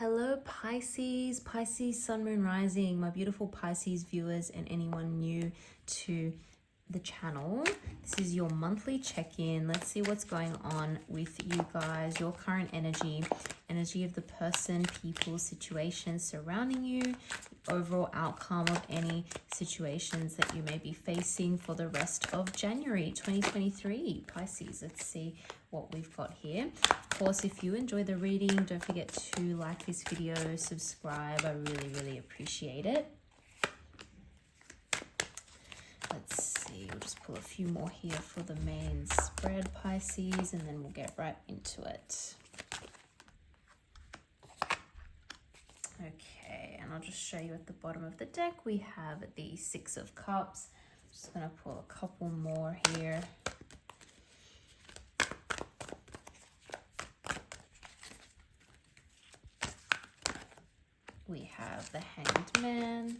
Hello Pisces, Pisces Sun Moon Rising, my beautiful Pisces viewers and anyone new to the channel. This is your monthly check-in. Let's see what's going on with you guys, your current energy of the person, people, situations surrounding you, the overall outcome of any situations that you may be facing for the rest of January 2023. Pisces, let's see what we've got here. Of course, if you enjoy the reading, don't forget to like this video, subscribe. I really appreciate it. Let's see, we'll just pull a few more here for the main spread, Pisces, and then we'll get right into it. Okay, and I'll just show you at the bottom of the deck, we have the Six of Cups. I'm just going to pull a couple more here. We have the Hanged Man.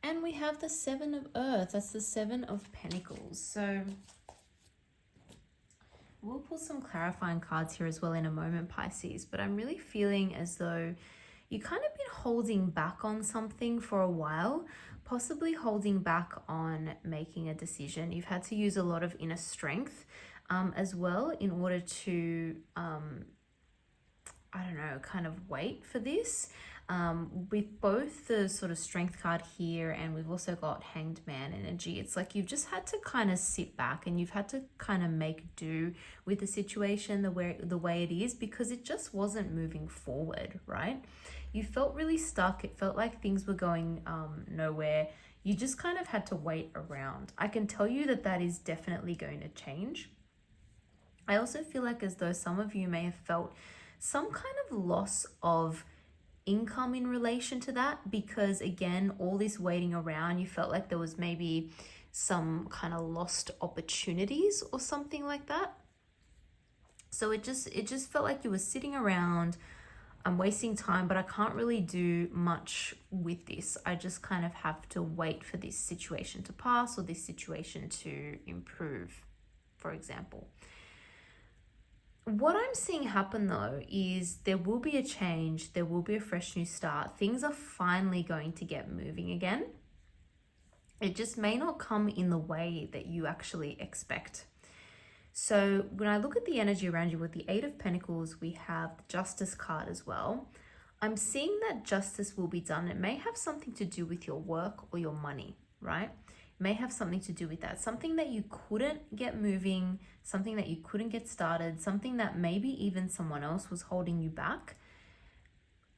And we have the Seven of Earth. That's the Seven of Pentacles. So we'll pull some clarifying cards here as well in a moment, Pisces. But I'm really feeling as though you kind of been holding back on something for a while, possibly holding back on making a decision. You've had to use a lot of inner strength as well in order to, I don't know, kind of wait for this. With both the sort of strength card here and we've also got Hanged Man energy, it's like you've just had to kind of sit back and you've had to kind of make do with the situation the way it is, because it just wasn't moving forward, right? You felt really stuck. It felt like things were going nowhere. You just kind of had to wait around. I can tell you that that is definitely going to change. I also feel like as though some of you may have felt some kind of loss of income in relation to that, because again, all this waiting around, you felt like there was maybe some kind of lost opportunities or something like that. So it just felt like you were sitting around, I'm wasting time, but I can't really do much with this. I just kind of have to wait for this situation to pass or this situation to improve, for example. What I'm seeing happen though is there will be a change, there will be a fresh new start. Things are finally going to get moving again. It just may not come in the way that you actually expect. So when I look at the energy around you with the Eight of Pentacles, we have the Justice card as well. I'm seeing that justice will be done. It may have something to do with your work or your money, right? May have something to do with that. Something that you couldn't get moving, something that you couldn't get started, something that maybe even someone else was holding you back.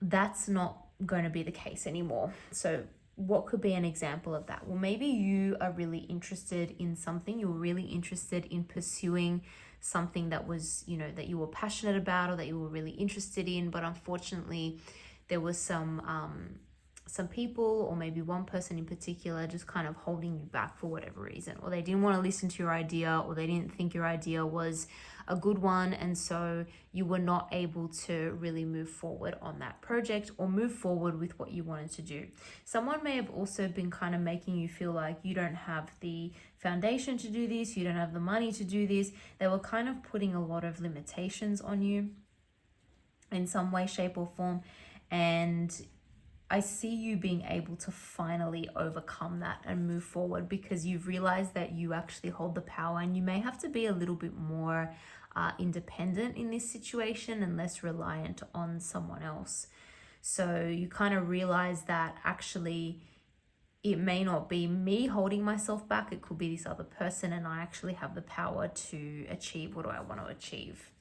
That's not going to be the case anymore. So what could be an example of that? Well, maybe you are really interested in something. You're really interested in pursuing something that was, you know, that you were passionate about or that you were really interested in, but unfortunately there was some people, or maybe one person in particular, just kind of holding you back for whatever reason, or they didn't want to listen to your idea, or they didn't think your idea was a good one, and so you were not able to really move forward on that project or move forward with what you wanted to do. Someone may have also been kind of making you feel like you don't have the foundation to do this, you don't have the money to do this. They were kind of putting a lot of limitations on you in some way, shape, or form, and I see you being able to finally overcome that and move forward, because you've realized that you actually hold the power, and you may have to be a little bit more independent in this situation and less reliant on someone else. So you kind of realize that actually it may not be me holding myself back. It could be this other person, and I actually have the power to achieve what I want to achieve.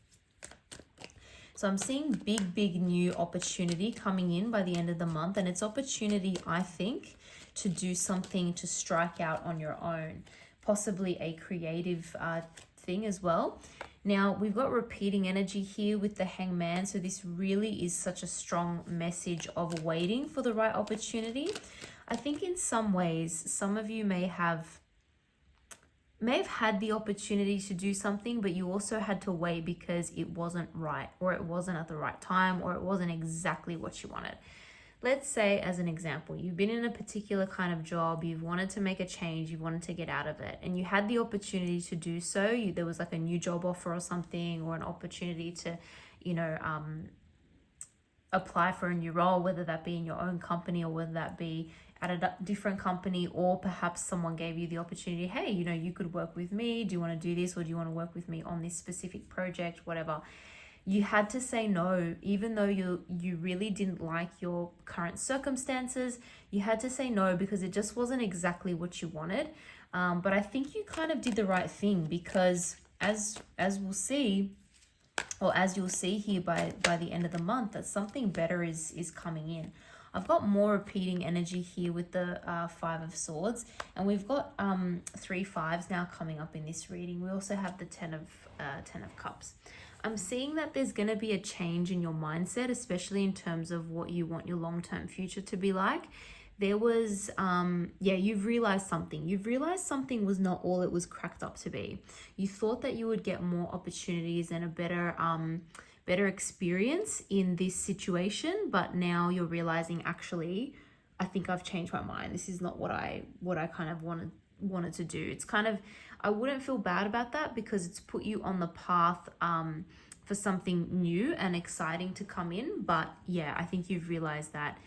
So I'm seeing big new opportunity coming in by the end of the month. And it's opportunity, I think, to do something, to strike out on your own. Possibly a creative thing as well. Now, we've got repeating energy here with the Hangman. So this really is such a strong message of waiting for the right opportunity. I think in some ways, some of you may have had the opportunity to do something, but you also had to wait because it wasn't right, or it wasn't at the right time, or it wasn't exactly what you wanted. let's say, as an example, you've been in a particular kind of job, you've wanted to make a change, you wanted to get out of it, and you had the opportunity to do so. There was like a new job offer or something, or an opportunity to, apply for a new role, whether that be in your own company or whether that be at a different company, or perhaps someone gave you the opportunity, hey, you could work with me. Do you want to do this, or do you want to work with me on this specific project, whatever. You had to say no, even though you really didn't like your current circumstances. You had to say no because it just wasn't exactly what you wanted. But I think you kind of did the right thing, because as we'll see, or as you'll see here by the end of the month, that something better is coming in. I've got more repeating energy here with the Five of Swords, and we've got 3 5s now coming up in this reading. We also have the Ten of Cups. I'm seeing that there's going to be a change in your mindset, especially in terms of what you want your long-term future to be like. There was, you've realized something. You've realized something was not all it was cracked up to be. You thought that you would get more opportunities and a better experience in this situation, but now you're realizing, actually, I think I've changed my mind. This is not what I kind of wanted to do. It's kind of, I wouldn't feel bad about that, because it's put you on the path for something new and exciting to come in. But yeah, I think you've realized that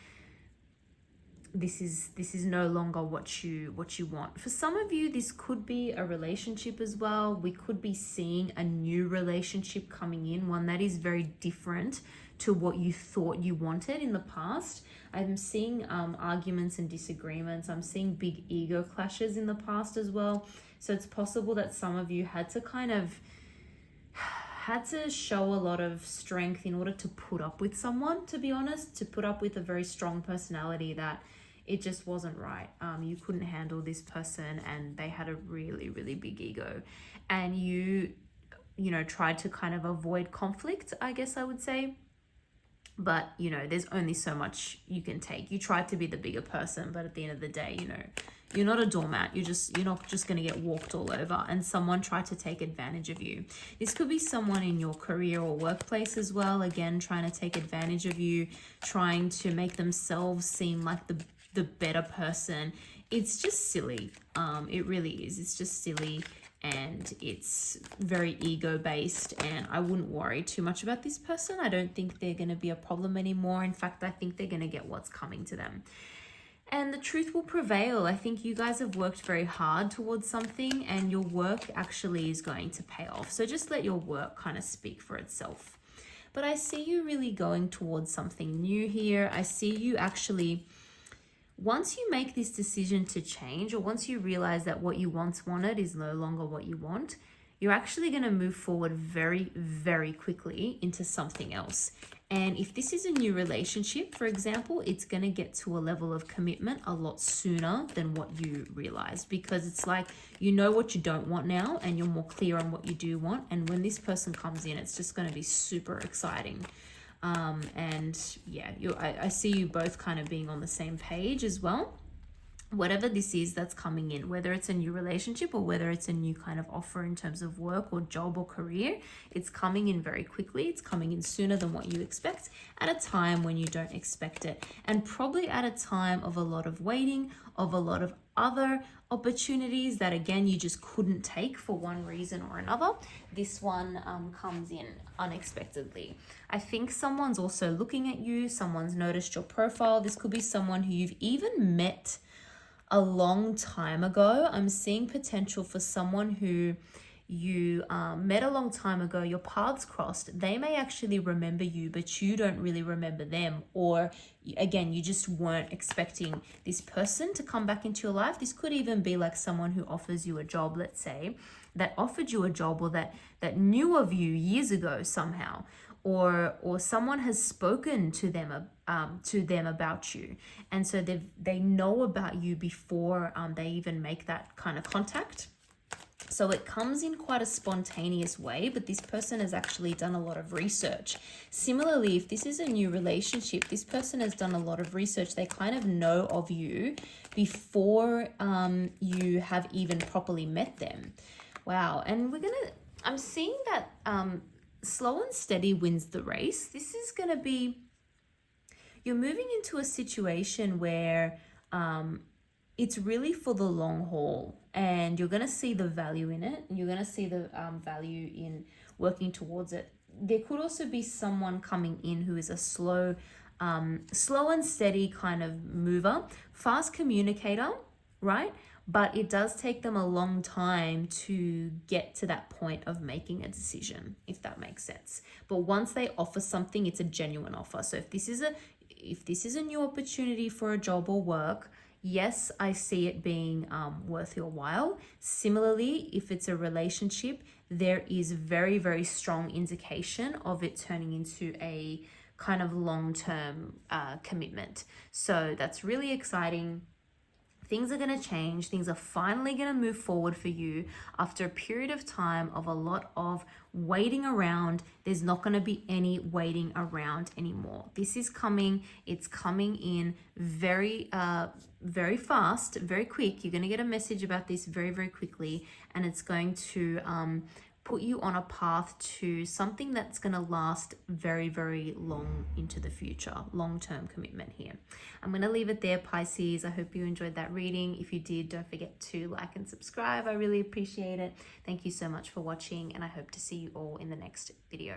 this is no longer what you want. For some of you, this could be a relationship as well. We could be seeing a new relationship coming in, one that is very different to what you thought you wanted in the past. I'm seeing arguments and disagreements. I'm seeing big ego clashes in the past as well. So it's possible that some of you had to show a lot of strength in order to put up with someone, to be honest, to put up with a very strong personality that it just wasn't right. You couldn't handle this person, and they had a really, really big ego. And you tried to kind of avoid conflict, I guess I would say. But, there's only so much you can take. You tried to be the bigger person, but at the end of the day, you're not a doormat. You're not just going to get walked all over, and someone tried to take advantage of you. This could be someone in your career or workplace as well, again, trying to take advantage of you, trying to make themselves seem like the better person. It's just silly. It really is. It's just silly, and it's very ego based, and I wouldn't worry too much about this person. I don't think they're going to be a problem anymore. In fact, I think they're going to get what's coming to them. And the truth will prevail. I think you guys have worked very hard towards something, and your work actually is going to pay off. So just let your work kind of speak for itself. But I see you really going towards something new here. I see you actually, once you make this decision to change, or once you realize that what you once wanted is no longer what you want, you're actually going to move forward very, very quickly into something else. And if this is a new relationship, for example, it's going to get to a level of commitment a lot sooner than what you realized, because it's like, what you don't want now, and you're more clear on what you do want. And when this person comes in, it's just going to be super exciting. And yeah, I see you both kind of being on the same page as well. Whatever this is that's coming in, whether it's a new relationship or whether it's a new kind of offer in terms of work or job or career, it's coming in very quickly. It's coming in sooner than what you expect, at a time when you don't expect it, and probably at a time of a lot of waiting, of a lot of other opportunities that, again, you just couldn't take for one reason or another. This one comes in unexpectedly. I think someone's also looking at you. Someone's noticed your profile. This could be someone who you've even met a long time ago. I'm seeing potential for someone who you met a long time ago, your paths crossed. They may actually remember you, but you don't really remember them. Or again, you just weren't expecting this person to come back into your life. This could even be like someone who offers you a job, let's say, that offered you a job, or that knew of you years ago somehow. Or someone has spoken to them about you, and so they know about you before they even make that kind of contact. So it comes in quite a spontaneous way, but this person has actually done a lot of research. Similarly, if this is a new relationship, this person has done a lot of research. They kind of know of you before you have even properly met them. Wow. And I'm seeing that slow and steady wins the race. This is going to be, you're moving into a situation where it's really for the long haul, and you're going to see the value in it. You're going to see the value in working towards it. There could also be someone coming in who is a slow and steady kind of mover, fast communicator, right? But it does take them a long time to get to that point of making a decision, if that makes sense. But once they offer something, it's a genuine offer. So if this is a new opportunity for a job or work, yes, I see it being worth your while. Similarly, if it's a relationship, there is very, very strong indication of it turning into a kind of long-term commitment. So that's really exciting. Things are going to change. Things are finally going to move forward for you after a period of time of a lot of waiting around. There's not going to be any waiting around anymore. This is coming. It's coming in very, very fast, very quick. You're going to get a message about this very, very quickly, and it's going to put you on a path to something that's going to last very, very long into the future. Long-term commitment here. I'm going to leave it there, Pisces. I hope you enjoyed that reading. If you did, don't forget to like and subscribe. I really appreciate it. Thank you so much for watching, and I hope to see you all in the next video.